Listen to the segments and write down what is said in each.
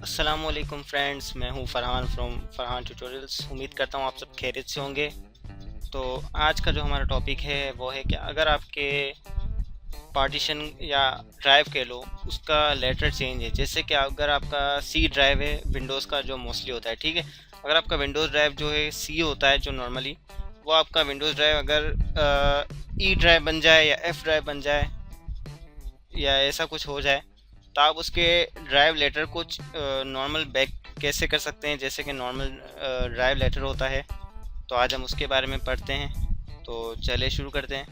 अस्सलामुअलैकुम फ्रेंड्स, मैं हूं फरहान फ्रॉम फरहान ट्यूटोरियल्स। उम्मीद करता हूं आप सब खैरियत से होंगे। तो आज का जो हमारा टॉपिक है वो है कि अगर आपके पार्टीशन या ड्राइव कह लो उसका लेटर चेंज है, जैसे कि अगर आपका सी ड्राइव है विंडोज़ का जो मोस्टली होता है, ठीक है। अगर आपका विंडोज़ ड्राइव जो है सी होता है जो नॉर्मली, वो आपका विंडोज़ ड्राइव अगर ई ड्राइव बन जाए या एफ ड्राइव बन जाए या ऐसा कुछ हो जाए, तो आप उसके ड्राइव लेटर को नॉर्मल बैक कैसे कर सकते हैं, जैसे कि नॉर्मल ड्राइव लेटर होता है। तो आज हम उसके बारे में पढ़ते हैं। तो चलिए शुरू करते हैं।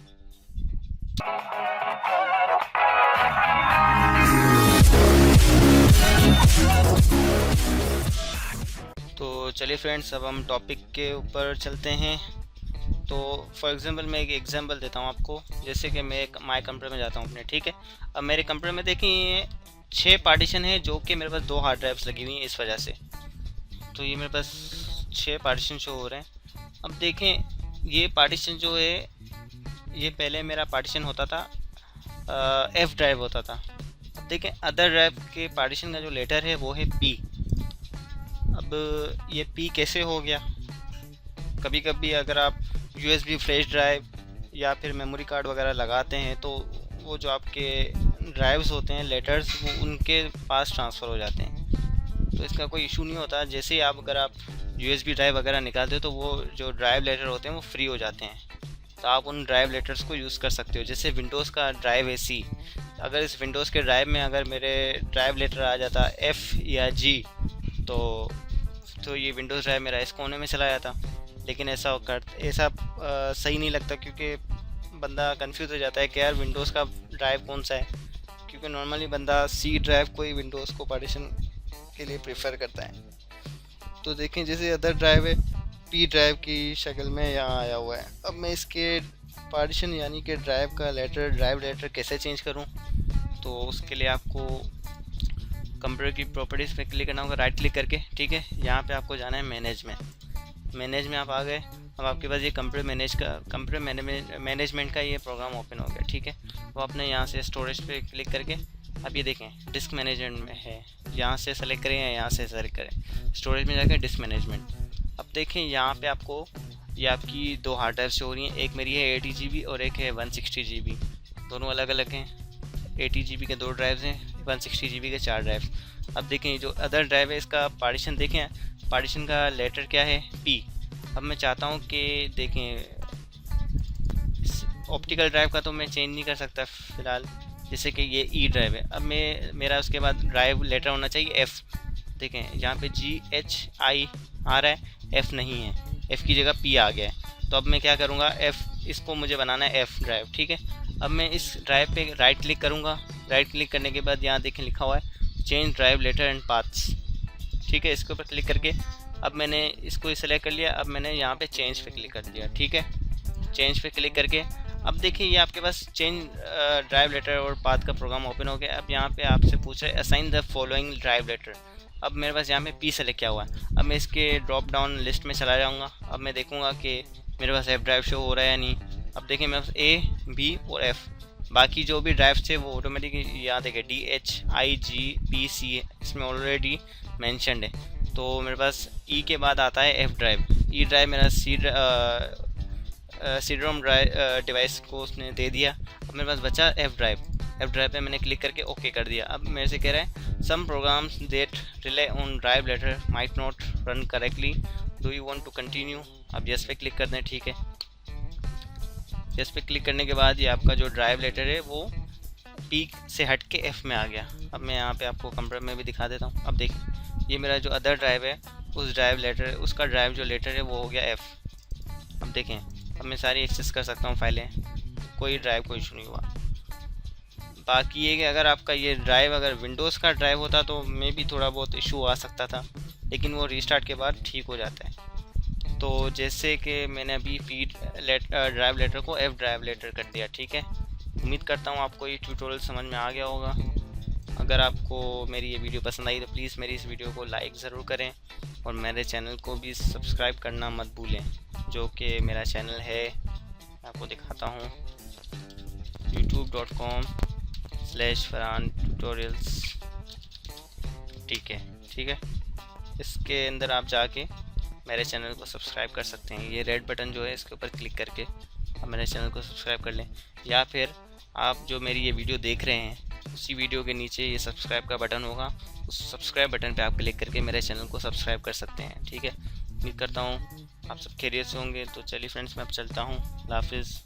तो चलिए फ्रेंड्स, अब हम टॉपिक के ऊपर चलते हैं। तो फॉर एग्जांपल मैं एक एग्जांपल देता हूँ आपको। जैसे कि मैं एक माय कंप्यूटर में जाता हूँ अपने, ठीक है। अब मेरे कंप्यूटर में देखिए 6 पार्टीशन है, जो कि मेरे पास 2 हार्ड ड्राइव्स लगी हुई हैं इस वजह से। तो ये मेरे पास 6 पार्टीशन शो हो रहे हैं। अब देखें ये पार्टीशन जो है, ये पहले मेरा पार्टीशन होता था एफ ड्राइव होता था। अब देखें अदर ड्राइव के पार्टीशन का जो लेटर है वो है पी। अब ये पी कैसे हो गया? कभी कभी अगर आप यूएसबी फ्लैश ड्राइव या फिर मेमोरी कार्ड वगैरह लगाते हैं तो वो जो आपके ड्राइव्स होते हैं लेटर्स, वो उनके पास ट्रांसफ़र हो जाते हैं। तो इसका कोई इशू नहीं होता। जैसे ही अगर आप यूएसबी ड्राइव वगैरह निकालते हो तो वो जो ड्राइव लेटर होते हैं वो फ्री हो जाते हैं। तो आप उन ड्राइव लेटर्स को यूज़ कर सकते हो। जैसे विंडोज़ का ड्राइव है सी, अगर इस विंडोज़ के ड्राइव में अगर मेरे ड्राइव लेटर आ जाता एफ़ या जी, तो ये विंडोज़ ड्राइव मेरा इस कोने में चला जाता। लेकिन ऐसा सही नहीं लगता, क्योंकि बंदा कंफ्यूज हो जाता है कि यार विंडोज़ का ड्राइव कौन सा है, क्योंकि नॉर्मली बंदा सी ड्राइव को ही विंडोज़ को पार्टीशन के लिए प्रेफर करता है। तो देखें जैसे अदर ड्राइव है पी ड्राइव की शक्ल में यहाँ आया हुआ है। अब मैं इसके पार्टीशन यानी कि ड्राइव लेटर कैसे चेंज करूँ? तो उसके लिए आपको कंप्यूटर की प्रॉपर्टीज़ पे क्लिक करना होगा, राइट क्लिक करके, ठीक है। यहाँ पे आपको जाना है मैनेज में आप आ गए। अब आपके पास ये कंप्यूटर मैनेजमेंट का ये प्रोग्राम ओपन हो गया, ठीक है। वो अपने यहाँ से स्टोरेज पे क्लिक करके, अब ये देखें डिस्क मैनेजमेंट में है, यहाँ से सेलेक्ट करें या यहाँ से सेलेक्ट करें, स्टोरेज में जाकर डिस्क मैनेजमेंट। अब देखें यहाँ पे आपको ये आपकी 2 हार्ड ड्राइव्स हो रही हैं, एक मेरी है 80 GB और एक है 160 GB। दोनों अलग अलग हैं। 80 GB के 2 ड्राइव्स हैं, 160 GB के 4 ड्राइव्स। अब देखें जो अदर ड्राइव है इसका पार्टीशन देखें, पार्टीशन का लेटर क्या है पी। अब मैं चाहता हूँ कि देखें ऑप्टिकल ड्राइव का तो मैं चेंज नहीं कर सकता फ़िलहाल, जैसे कि ये ई ड्राइव है। अब मेरा उसके बाद ड्राइव लेटर होना चाहिए एफ़। देखें यहाँ पे GHI आ रहा है, एफ़ नहीं है, एफ़ की जगह पी आ गया है। तो अब मैं क्या करूँगा, एफ़ इसको मुझे बनाना है एफ़ ड्राइव, ठीक है। अब मैं इस ड्राइव पे राइट क्लिक करूँगा। राइट क्लिक करने के बाद यहाँ देखें लिखा हुआ है change drive letter and paths, ठीक है। इसके ऊपर क्लिक करके अब मैंने इसको सेलेक्ट कर लिया। अब मैंने यहाँ पे चेंज पे क्लिक कर दिया, ठीक है। चेंज पे क्लिक करके अब देखिए ये आपके पास चेंज ड्राइव लेटर और पाथ का प्रोग्राम ओपन हो गया। अब यहाँ पे आपसे पूछ रहा है assign the following drive letter. अब मेरे पास यहाँ पे पी सेलेक्ट किया हुआ है। अब मैं इसके ड्रॉप डाउन लिस्ट में चला जाऊँगा। अब मैं देखूँगा कि मेरे पास एफ ड्राइव शो हो रहा है या नहीं। अब देखिए मेरे पास ए, बी और एफ़, बाकी जो भी ड्राइव्स थे वो ऑटोमेटिक यहाँ देखें DHIGPC इसमें ऑलरेडी मैंशनड है। तो मेरे पास ई के बाद आता है एफ ड्राइव। ई ड्राइव मेरा सी रोम डिवाइस को उसने दे दिया। अब मेरे पास बचा एफ ड्राइव पे मैंने क्लिक करके ओके कर दिया। अब मेरे से कह रहा है some programs that rely on drive letter might not run correctly, do you want to continue. अब यस पे क्लिक कर दें, ठीक है। यस पे क्लिक करने के बाद ये आपका जो ड्राइव लेटर है वो पी से हट के एफ़ में आ गया। अब मैं यहाँ पे आपको कंप्यूटर में भी दिखा देता हूँ। अब देखिए ये मेरा जो अदर ड्राइव है उस ड्राइव लेटर उसका ड्राइव जो लेटर है वो हो गया एफ़। अब देखें अब मैं सारी एक्सेस कर सकता हूँ फाइलें, कोई ड्राइव को इशू नहीं हुआ। बाकी ये कि अगर आपका ये ड्राइव अगर विंडोज़ का ड्राइव होता तो मे भी थोड़ा बहुत इशू आ सकता था, लेकिन वो रीस्टार्ट के बाद ठीक हो जाता है। तो जैसे कि मैंने अभी ड्राइव लेटर को एफ ड्राइव लेटर कर दिया, ठीक है। उम्मीद करता हूँ आपको ये ट्यूटोरियल समझ में आ गया होगा। अगर आपको मेरी ये वीडियो पसंद आई तो प्लीज़ मेरी इस वीडियो को लाइक ज़रूर करें और मेरे चैनल को भी सब्सक्राइब करना मत भूलें, जो कि मेरा चैनल है आपको दिखाता हूँ youtube.com/farhan tutorials, ठीक है। ठीक है, इसके अंदर आप जाके मेरे चैनल को सब्सक्राइब कर सकते हैं। ये रेड बटन जो है इसके ऊपर क्लिक करके आप मेरे चैनल को सब्सक्राइब कर लें, या फिर आप जो मेरी ये वीडियो देख रहे हैं उसी वीडियो के नीचे ये सब्सक्राइब का बटन होगा, उस सब्सक्राइब बटन पे आप क्लिक करके मेरे चैनल को सब्सक्राइब कर सकते हैं। ठीक है, उम्मीद करता हूँ आप सब खैरियत से होंगे। तो चलिए फ्रेंड्स, मैं अब चलता हूँ। अल्लाह हाफिज़।